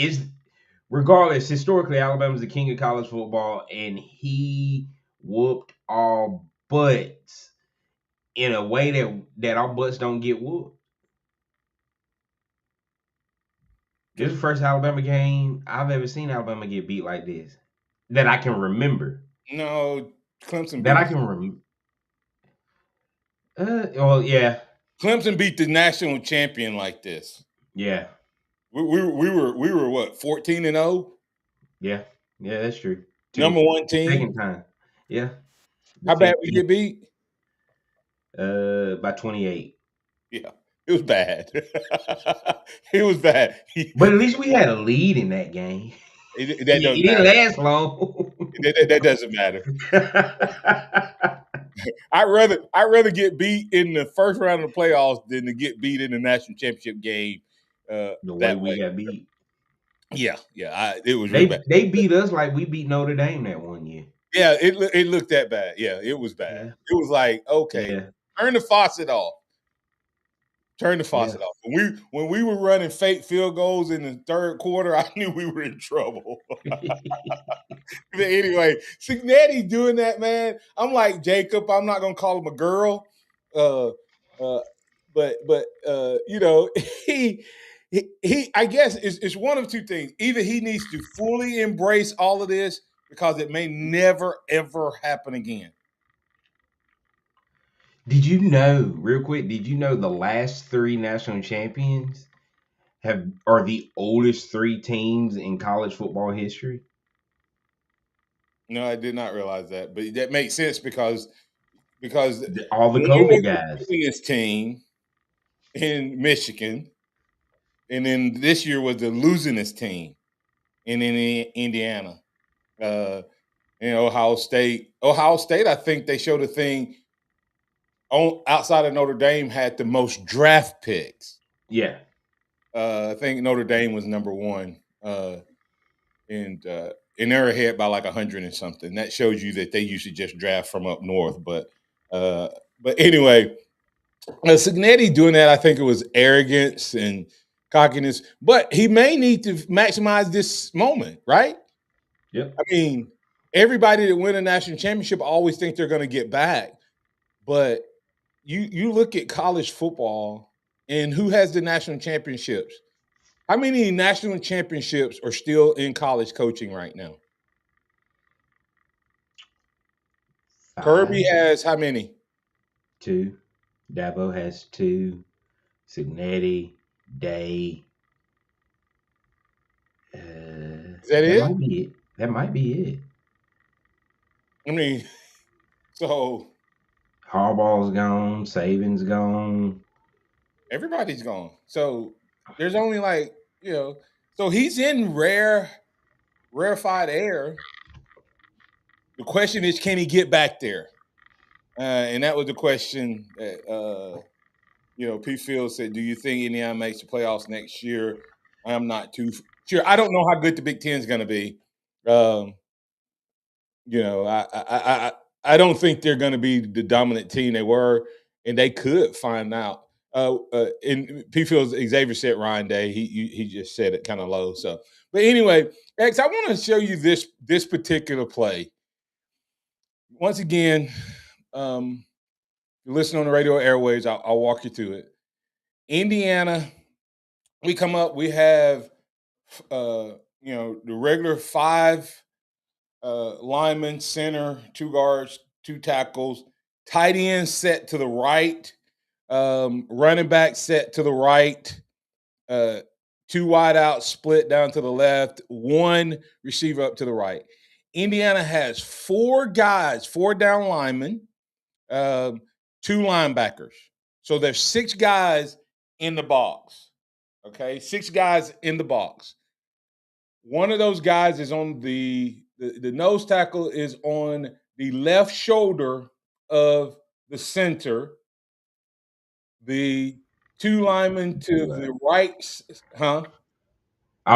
Speaker 3: Regardless, historically, Alabama's the king of college football, and he whooped all butts in a way that our butts don't get whooped. This is the first Alabama game I've ever seen Alabama get beat like this that I can remember.
Speaker 2: No, Clemson.
Speaker 3: That I can remember. Well, yeah.
Speaker 2: Clemson beat the national champion like this.
Speaker 3: Yeah.
Speaker 2: We were what, 14-0?
Speaker 3: Yeah, that's true.
Speaker 2: Number one team.
Speaker 3: Second time. Yeah.
Speaker 2: How bad we get beat?
Speaker 3: By 28.
Speaker 2: Yeah. It was bad. It was bad.
Speaker 3: But at least we had a lead in that game.
Speaker 2: It didn't
Speaker 3: last long.
Speaker 2: That doesn't matter. I'd rather get beat in the first round of the playoffs than to get beat in the national championship game.
Speaker 3: The way we got beat.
Speaker 2: Yeah. It was really bad.
Speaker 3: They beat us like we beat Notre Dame that one year.
Speaker 2: Yeah, it looked that bad. Yeah, it was bad. Yeah. It was like, okay, turn the faucet off. Turn the faucet off. When we were running fake field goals in the third quarter, I knew we were in trouble. But anyway, Signetti doing that, man. I'm like Jacob. I'm not gonna call him a girl, but he I guess it's one of two things. Either he needs to fully embrace all of this because it may never ever happen again.
Speaker 3: Did you know, real quick, the last three national champions are the oldest three teams in college football history?
Speaker 2: No, I did not realize that. But that makes sense because
Speaker 3: all the COVID guys.
Speaker 2: This team in Michigan, and then this year was the losingest team in Indiana. Ohio State. Ohio State, I think they showed a thing outside of Notre Dame had the most draft picks.
Speaker 3: Yeah.
Speaker 2: I think Notre Dame was number one. And they're ahead by like 100 and something. That shows you that they usually just draft from up north. But But anyway, Cignetti doing that, I think it was arrogance and cockiness. But he may need to maximize this moment, right?
Speaker 3: Yep.
Speaker 2: I mean, everybody that win a national championship always think they're going to get back. But you look at college football and who has the national championships? How many national championships are still in college coaching right now? Kirby has how many?
Speaker 3: 2. Dabo has 2. Cignetti, Day.
Speaker 2: Is that it?
Speaker 3: Might be it. That might be it.
Speaker 2: I mean, so
Speaker 3: Harbaugh's gone. Saban's gone.
Speaker 2: everybody's gone. So there's only like, so he's in rarefied air. The question is, can he get back there? And that was the question that, P. Fields said, do you think Indiana makes the playoffs next year? I'm not too sure. I don't know how good the Big Ten is going to be. I don't think they're going to be the dominant team they were, and they could find out. And P. Fields, Xavier said Ryan Day. He just said it kind of low. So, but anyway, X, I want to show you this particular play. Once again, you listen on the radio airwaves. I'll walk you through it. Indiana, we come up. We have the regular 5 linemen, center, 2 guards, 2 tackles, tight end set to the right, running back set to the right, 2 wide out split down to the left, 1 receiver up to the right. Indiana has 4 guys, 4 down linemen, 2 linebackers. So there's 6 guys in the box. Okay, 6 guys in the box. One of those guys is on the nose tackle is on the left shoulder of the center. The 2 linemen to the right,
Speaker 3: I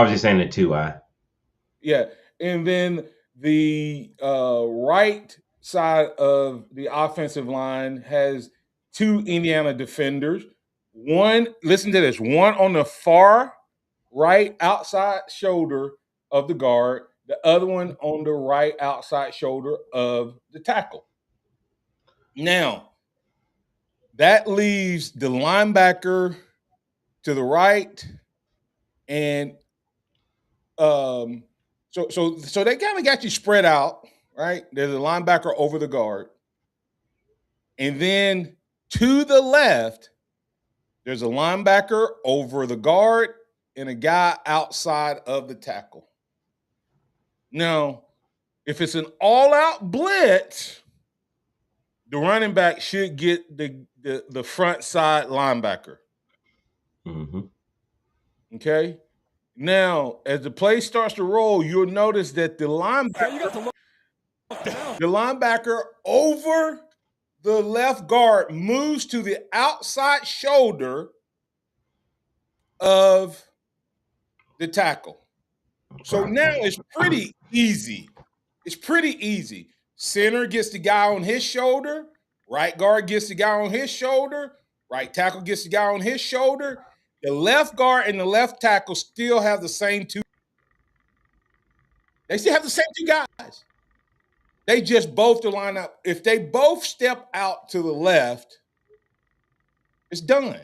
Speaker 3: was just saying the 2-eye.
Speaker 2: Yeah, and then the right side of the offensive line has 2 Indiana defenders. Listen to this, one on the far right outside shoulder of the guard, the other one on the right outside shoulder of the tackle. Now, that leaves the linebacker to the right, and so they kind of got you spread out, right? There's a linebacker over the guard, and then to the left, there's a linebacker over the guard and a guy outside of the tackle. Now, if it's an all-out blitz, the running back should get the front side linebacker.
Speaker 3: Mm-hmm.
Speaker 2: Okay? Now, as the play starts to roll, you'll notice that the linebacker over the left guard moves to the outside shoulder of the tackle. So now it's pretty easy. It's pretty easy. Center gets the guy on his shoulder. Right guard gets the guy on his shoulder. Right tackle gets the guy on his shoulder. The left guard and the left tackle still have the same 2. They still have the same 2 guys. They just both to line up. If they both step out to the left, it's done.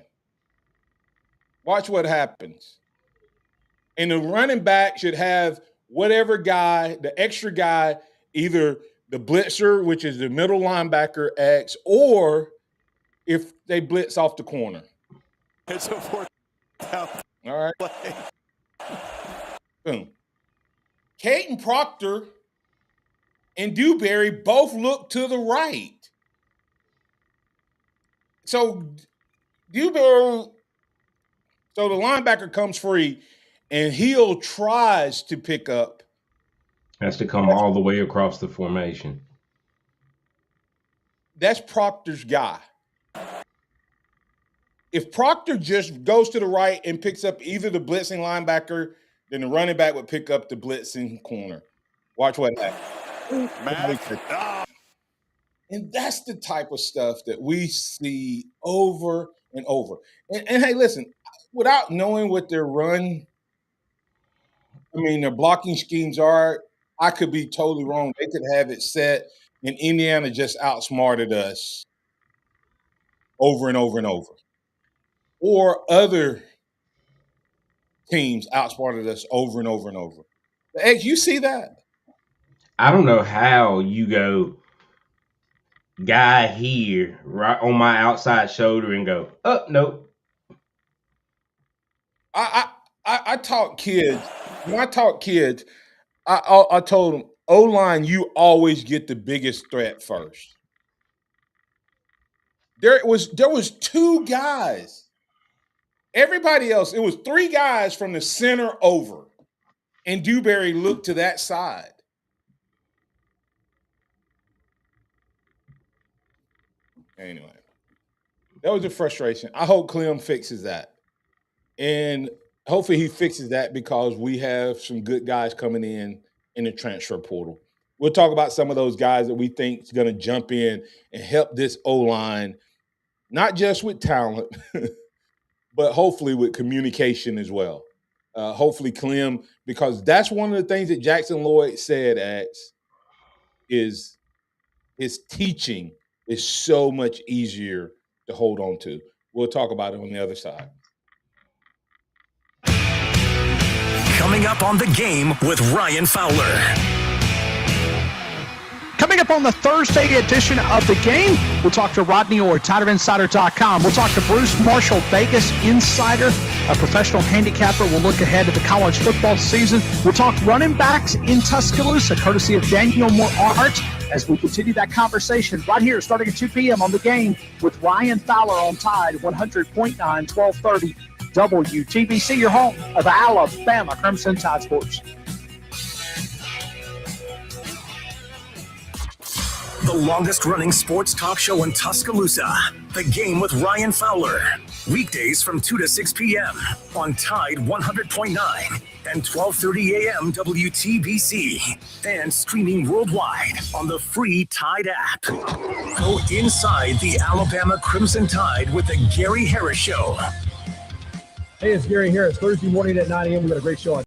Speaker 2: Watch what happens. And the running back should have whatever guy, the extra guy, either the blitzer, which is the middle linebacker X, or if they blitz off the corner.
Speaker 17: It's a 4th down.
Speaker 2: All right. Boom. Caden Proctor and Dewberry both look to the right. So Dewberry, so the linebacker comes free, and Hill tries to pick up.
Speaker 3: Has to come all the way across the formation.
Speaker 2: That's Proctor's guy. If Proctor just goes to the right and picks up either the blitzing linebacker, then the running back would pick up the blitzing corner. Watch what happens. And that's the type of stuff that we see over and over. And hey, listen, without knowing what their their blocking schemes are, I could be totally wrong. They could have it set, and Indiana just outsmarted us over and over and over. Or other teams outsmarted us over and over and over. Hey, you see that?
Speaker 3: I don't know how you go guy here right on my outside shoulder and go, oh, nope.
Speaker 2: I taught kids. When I taught kids, I told them, O-line, you always get the biggest threat first. There was two guys. Everybody else, it was three guys from the center over. And Dewberry looked to that side. Anyway, that was a frustration. I hope Clem fixes that. And hopefully he fixes that because we have some good guys coming in the transfer portal. We'll talk about some of those guys that we think is going to jump in and help this O-line, not just with talent, but hopefully with communication as well. Hopefully Clem, because that's one of the things that Jackson Lloyd said, is his teaching is so much easier to hold on to. We'll talk about it on the other side.
Speaker 4: Coming up on The Game with Ryan Fowler.
Speaker 18: Coming up on the Thursday edition of The Game, we'll talk to Rodney Orr, TiderInsider.com. We'll talk to Bruce Marshall, Vegas Insider, a professional handicapper. We'll look ahead to the college football season. We'll talk running backs in Tuscaloosa, courtesy of Daniel Moore Art, as we continue that conversation right here, starting at 2 p.m. on The Game with Ryan Fowler on Tide, 100.9, 1230 WTBC, your home of Alabama Crimson Tide Sports.
Speaker 4: The longest-running sports talk show in Tuscaloosa. The Game with Ryan Fowler. Weekdays from 2 to 6 p.m. on Tide 100.9 and 12:30 a.m. WTBC. And streaming worldwide on the free Tide app. Go inside the Alabama Crimson Tide with the Gary Harris Show.
Speaker 19: Hey, it's Gary Harris. Thursday morning at 9 a.m. We've got a great show on.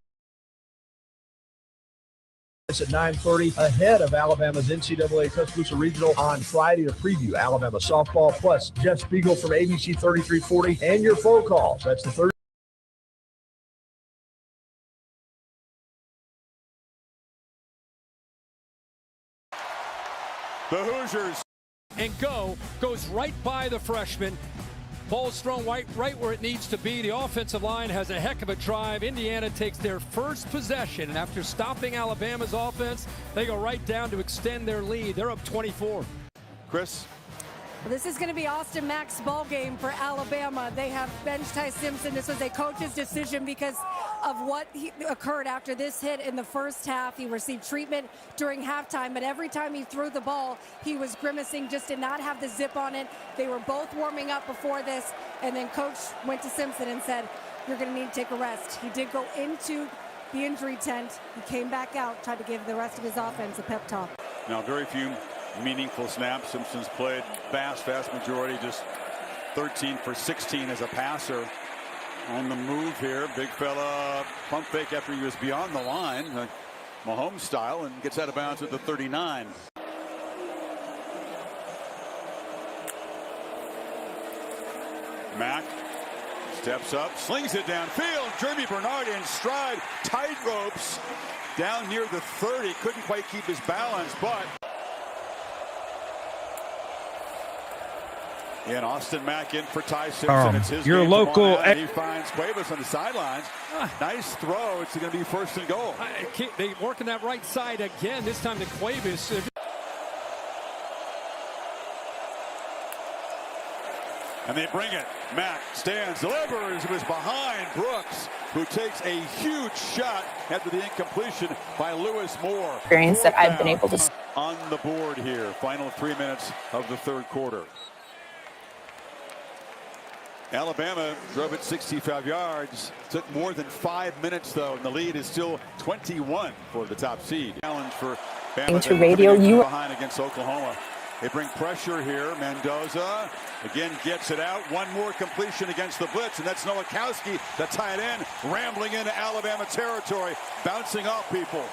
Speaker 19: It's at 9:30 ahead of Alabama's NCAA Tuscaloosa Regional on Friday to preview Alabama softball, plus Jeff Spiegel from ABC 3340 and your phone calls. That's the Thursday.
Speaker 17: The Hoosiers.
Speaker 20: And goes right by the freshman. Ball's thrown right where it needs to be. The offensive line has a heck of a drive. Indiana takes their first possession, and after stopping Alabama's offense, they go right down to extend their lead. They're up 24.
Speaker 17: Chris?
Speaker 21: Well, this is going to be Austin Mack's ball game for Alabama. They have benched Ty Simpson. This was a coach's decision because of what occurred after this hit in the first half. He received treatment during halftime, but every time he threw the ball, he was grimacing, just did not have the zip on it. They were both warming up before this, and then coach went to Simpson and said, you're going to need to take a rest. He did go into the injury tent. He came back out, tried to give the rest of his offense a pep talk.
Speaker 17: Now, very few meaningful snaps. Simpson's played vast majority, just 13 for 16 as a passer. On the move here, big fella pump fake after he was beyond the line, Mahomes style, and gets out of bounds at the 39. Mack steps up, slings it downfield. Jeremy Bernard in stride, tight ropes down near the 30. Couldn't quite keep his balance, but and Austin Mack in for Ty Simpson. It's his
Speaker 20: your
Speaker 17: game.
Speaker 20: local.
Speaker 17: He finds Cuevas on the sidelines. Nice throw. It's going to be first and goal.
Speaker 20: They working that right side again. This time to Cuevas.
Speaker 17: And they bring it. Mack stands, delivers. It was behind Brooks, who takes a huge shot after the incompletion by Lewis Moore.
Speaker 13: Experience that I've been able to
Speaker 17: on the board here. Final 3 minutes of the third quarter. Alabama drove it 65 yards. Took more than 5 minutes, though, and the lead is still 21 for the top seed. Challenge for Bama
Speaker 13: to radio you
Speaker 17: behind against Oklahoma. They bring pressure here. Mendoza again gets it out. One more completion against the blitz, and that's Nowakowski, the tight end, rambling into Alabama territory, bouncing off people.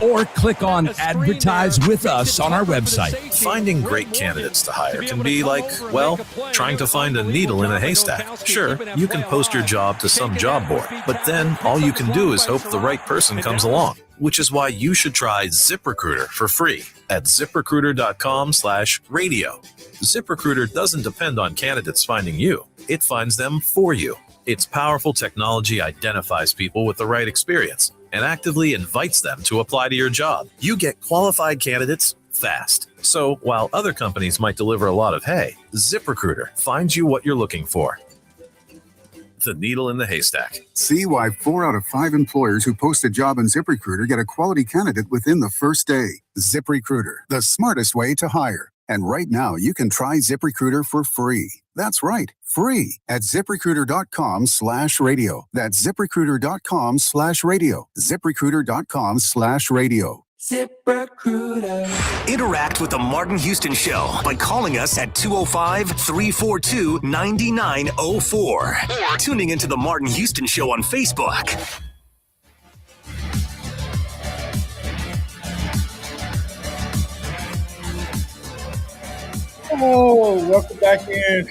Speaker 12: Or click on Advertise with Us on our website.
Speaker 1: Finding great candidates to hire can be like, well, trying to find a needle in a haystack. Sure, you can post your job to some job board, but then all you can do is hope the right person comes along, which is why you should try ZipRecruiter for free at ZipRecruiter.com/radio. ZipRecruiter doesn't depend on candidates finding you. It finds them for you. Its powerful technology identifies people with the right experience and actively invites them to apply to your job. You get qualified candidates fast. So while other companies might deliver a lot of hay, ZipRecruiter finds you what you're looking for. The needle in the haystack.
Speaker 22: See why 4 out of 5 employers who post a job on ZipRecruiter get a quality candidate within the first day. ZipRecruiter, the smartest way to hire. And right now, you can try ZipRecruiter for free. That's right, free at ZipRecruiter.com/radio. That's ZipRecruiter.com/radio. ZipRecruiter.com/radio.
Speaker 4: ZipRecruiter. Interact with the Martin Houston Show by calling us at 205-342-9904 or tuning into the Martin Houston Show on Facebook.
Speaker 2: Oh, welcome back in.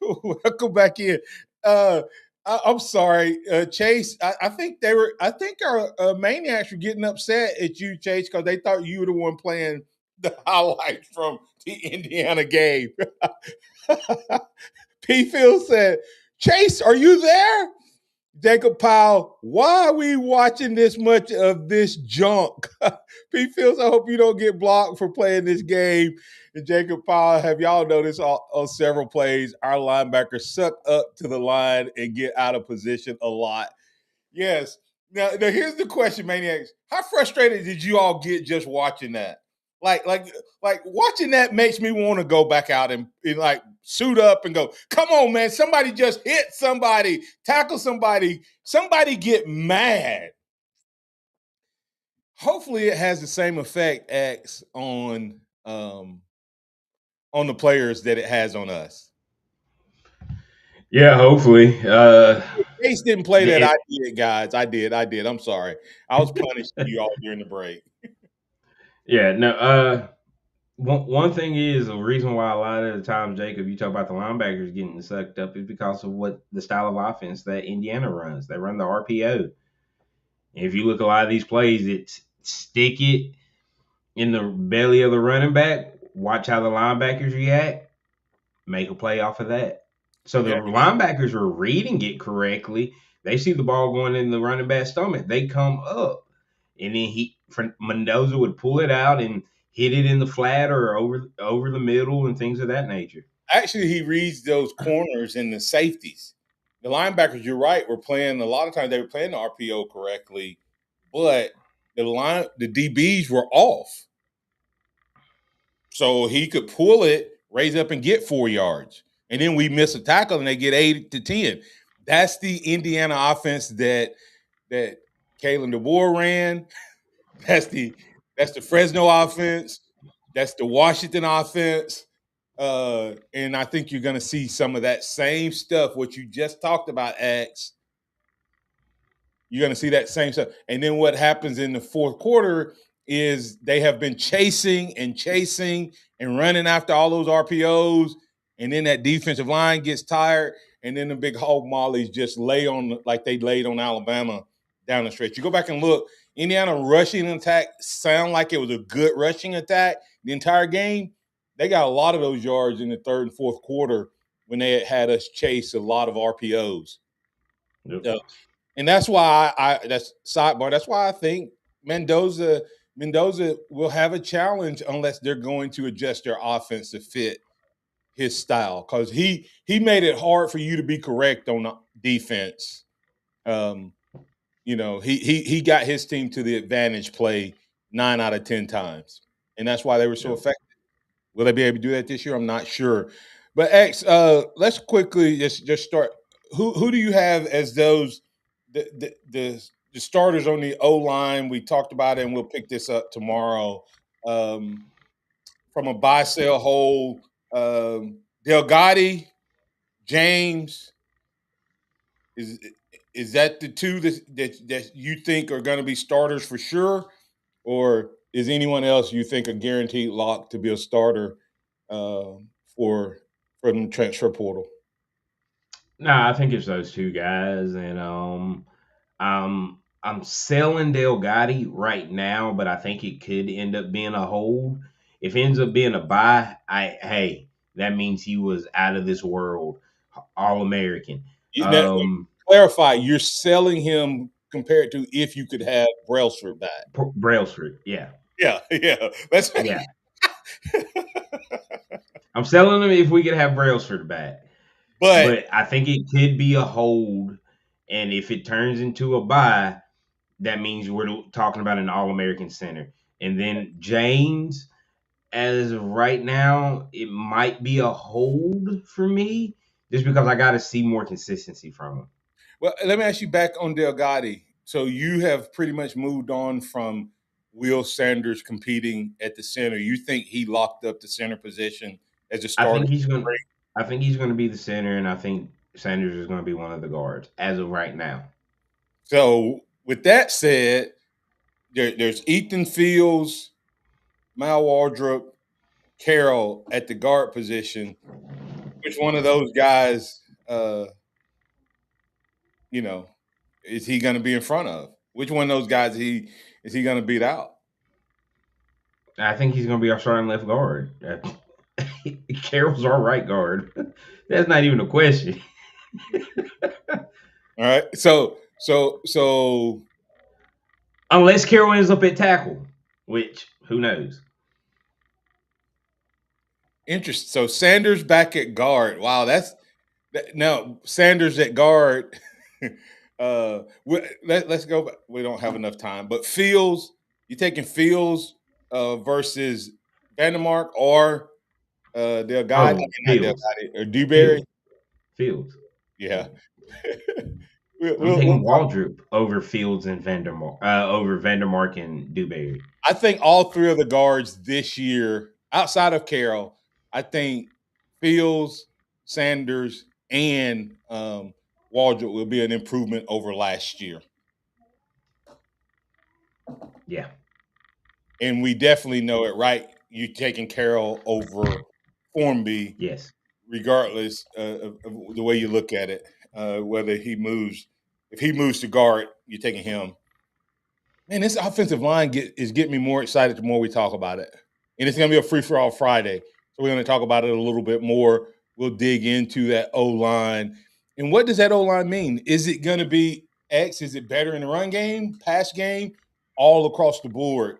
Speaker 2: Welcome back in. I'm sorry, Chase. I think our maniacs were getting upset at you, Chase, because they thought you were the one playing the highlights from the Indiana game. P. Phil said, "Chase, are you there?" Jacob Powell, why are we watching this much of this junk? P. Fields, I hope you don't get blocked for playing this game. And Jacob Powell, have y'all noticed on several plays, our linebackers suck up to the line and get out of position a lot. Yes. Now here's the question, Maniacs. How frustrated did you all get just watching that? Like watching that makes me want to go back out and like suit up and go, come on, man, somebody just hit somebody, tackle somebody get mad. Hopefully it has the same effect, X, on the players that it has on us.
Speaker 3: Yeah, hopefully.
Speaker 2: Chase didn't play that. I did, guys. I did. I'm sorry. I was punishing you all during the break.
Speaker 3: Yeah, no. One thing is the reason why a lot of the times, Jacob, you talk about the linebackers getting sucked up is because of what the style of offense that Indiana runs. They run the RPO. And if you look at a lot of these plays, it's stick it in the belly of the running back, watch how the linebackers react, make a play off of that. So the linebackers are reading it correctly. They see the ball going in the running back's stomach. They come up. And then Mendoza would pull it out and hit it in the flat or over the middle and things of that nature.
Speaker 2: Actually, he reads those corners and the safeties. The linebackers, you're right, were playing, a lot of times they were playing the RPO correctly, but the DBs were off. So he could pull it, raise up and get 4 yards. And then we miss a tackle and they get 8 to 10. That's the Indiana offense that Kalen DeBoer ran. That's the Fresno offense. That's the Washington offense. And I think you're going to see some of that same stuff, what you just talked about, X. You're going to see that same stuff. And then what happens in the fourth quarter is they have been chasing and running after all those RPOs. And then that defensive line gets tired. And then the big hog mollies just lay on like they laid on Alabama down the stretch. You go back and look, Indiana rushing attack sound like it was a good rushing attack the entire game. They got a lot of those yards in the third and fourth quarter when they had us chase a lot of RPOs.
Speaker 3: Yep.
Speaker 2: And that's why that's sidebar. That's why I think Mendoza will have a challenge unless they're going to adjust their offense to fit his style, because he made it hard for you to be correct on defense. He got his team to the advantage play 9 out of 10 times, and that's why they were so effective. Will they be able to do that this year? I'm not sure. But X, let's quickly just start. Who do you have as those the starters on the O line? We talked about it, and we'll pick this up tomorrow. from a buy, sell, hold. Delgatti, James, is that the two that you think are going to be starters for sure? Or is anyone else you think a guaranteed lock to be a starter from the transfer portal?
Speaker 3: Nah, I think it's those two guys, and I'm selling Delgatti right now, but I think it could end up being a hold. If it ends up being a buy, that means he was out of this world, All-American.
Speaker 2: Clarify, you're selling him compared to if you could have Brailsford back.
Speaker 3: Brailsford, yeah.
Speaker 2: Yeah.
Speaker 3: Yeah. I'm selling him if we could have Brailsford back. But I think it could be a hold, and if it turns into a buy, that means we're talking about an All-American center. And then James, as of right now, it might be a hold for me just because I got to see more consistency from him.
Speaker 2: Well, let me ask you back on Delgatti. So you have pretty much moved on from Will Sanders competing at the center. You think he locked up the center position as a starter?
Speaker 3: I think he's going to be the center, and I think Sanders is going to be one of the guards as of right now.
Speaker 2: So with that said, there's Ethan Fields, Mal Wardrop, Carroll at the guard position. Which one of those guys, is he going to be in front of? Which one of those guys is he going to beat out?
Speaker 3: I think he's going to be our starting left guard. Carroll's our right guard. That's not even a question.
Speaker 2: All right. So
Speaker 3: unless Carroll ends up at tackle, which who knows?
Speaker 2: Interesting. So Sanders back at guard. Wow, now Sanders at guard. Let's go back. We don't have enough time, but Fields, you taking Fields versus Vandermark or Delgatti, or Dewberry?
Speaker 3: Fields.
Speaker 2: Yeah.
Speaker 3: I'm taking Waldrop over Fields and Vandermark, over Vandermark and Dewberry.
Speaker 2: I think all three of the guards this year, outside of Carroll, I think Fields, Sanders, and Waldrop will be an improvement over last year.
Speaker 3: Yeah.
Speaker 2: And we definitely know it, right? You taking Carroll over Formby.
Speaker 3: Yes.
Speaker 2: Regardless of the way you look at it, whether he moves. If he moves to guard, you're taking him. Man, this offensive line is getting me more excited the more we talk about it. And it's going to be a free-for-all Friday. So we're going to talk about it a little bit more. We'll dig into that O-line. And what does that O-line mean? Is it going to be X? Is it better in the run game, pass game, all across the board?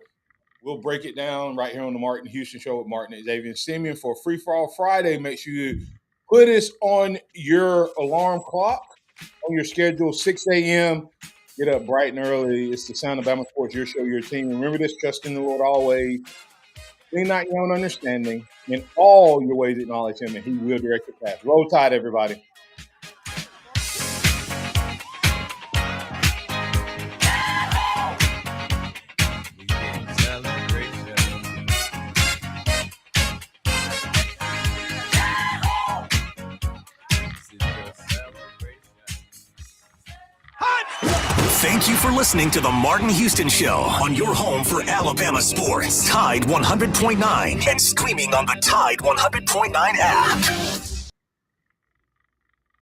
Speaker 2: We'll break it down right here on the Martin Houston Show with Martin and Xavier and Simeon for Free For All Friday. Make sure you put us on your alarm clock, on your schedule, 6 a.m. Get up bright and early. It's the Sound of Bama Sports, your show, your team. Remember this, trust in the Lord always. Lean not your own understanding. In all your ways acknowledge him, and he will direct your path. Roll Tide, everybody.
Speaker 4: Thank you for listening to the Martin Houston Show on your home for Alabama sports. Tide 100.9 and streaming on the Tide 100.9 app.